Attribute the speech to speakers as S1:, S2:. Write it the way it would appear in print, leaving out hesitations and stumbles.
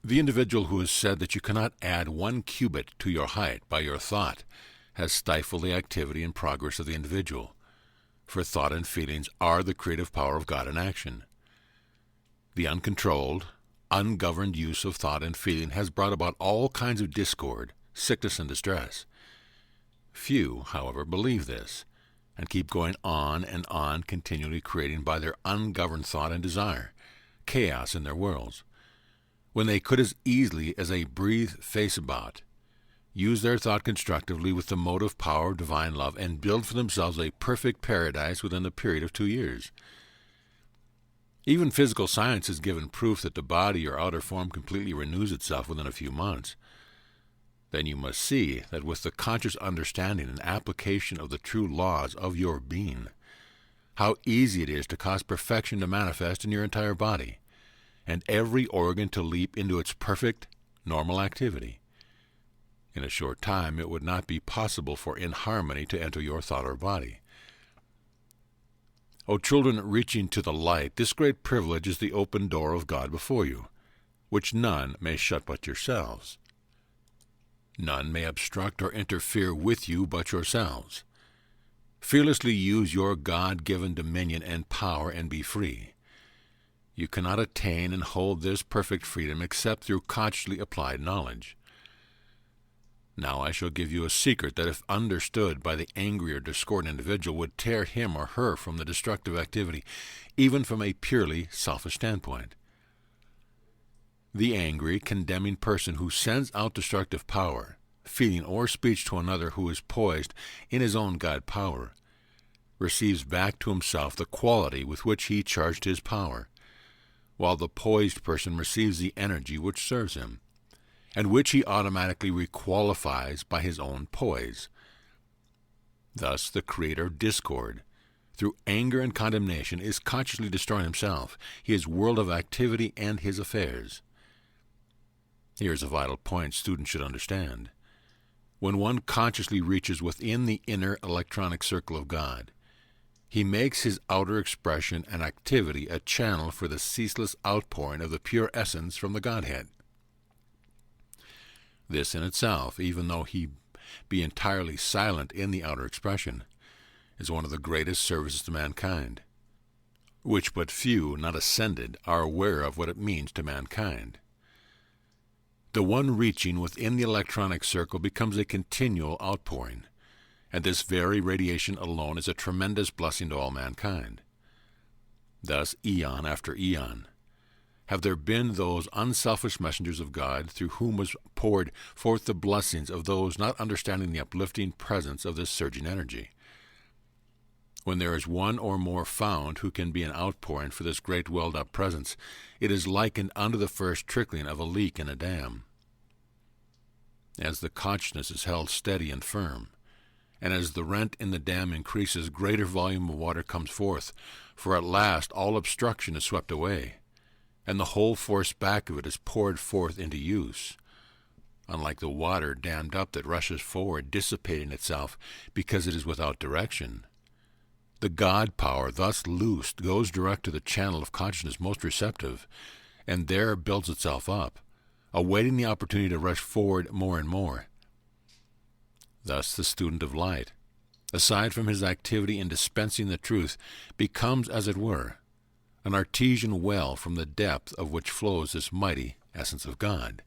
S1: The individual who has said that you cannot add 1 cubit to your height by your thought has stifled the activity and progress of the individual, for thought and feelings are the creative power of God in action. The uncontrolled, ungoverned use of thought and feeling has brought about all kinds of discord, sickness, and distress. Few, however, believe this, and keep going on and on, continually creating by their ungoverned thought and desire chaos in their worlds, when they could as easily as a breathe face about use their thought constructively with the motive power of divine love and build for themselves a perfect paradise within the period of 2 years. Even physical science has given proof that the body or outer form completely renews itself within a few months. Then you must see that with the conscious understanding and application of the true laws of your being, how easy it is to cause perfection to manifest in your entire body, and every organ to leap into its perfect, normal activity. In a short time it would not be possible for inharmony to enter your thought or body. O children reaching to the light, this great privilege is the open door of God before you, which none may shut but yourselves. None may obstruct or interfere with you but yourselves. Fearlessly use your God-given dominion and power and be free. You cannot attain and hold this perfect freedom except through consciously applied knowledge. Now I shall give you a secret that, if understood by the angry or discordant individual, would tear him or her from the destructive activity, even from a purely selfish standpoint. The angry, condemning person who sends out destructive power, feeling, or speech to another who is poised in his own God power, receives back to himself the quality with which he charged his power, while the poised person receives the energy which serves him, and which he automatically requalifies by his own poise. Thus the creator of discord, through anger and condemnation, is consciously destroying himself, his world of activity, and his affairs. Here is a vital point students should understand. When one consciously reaches within the inner electronic circle of God, he makes his outer expression and activity a channel for the ceaseless outpouring of the pure essence from the Godhead. This in itself, even though he be entirely silent in the outer expression, is one of the greatest services to mankind, which but few, not ascended, are aware of what it means to mankind. The one reaching within the electronic circle becomes a continual outpouring, and this very radiation alone is a tremendous blessing to all mankind. Thus, eon after eon, have there been those unselfish messengers of God through whom was poured forth the blessings of those not understanding the uplifting presence of this surging energy. When there is one or more found who can be an outpouring for this great welled-up presence, it is likened unto the first trickling of a leak in a dam. As the consciousness is held steady and firm, and as the rent in the dam increases, greater volume of water comes forth, for at last all obstruction is swept away, and the whole force back of it is poured forth into use, unlike the water dammed up that rushes forward, dissipating itself because it is without direction. The God power thus loosed goes direct to the channel of consciousness most receptive, and there builds itself up, awaiting the opportunity to rush forward more and more. Thus the student of light, aside from his activity in dispensing the truth, becomes, as it were, an artesian well from the depth of which flows this mighty essence of God.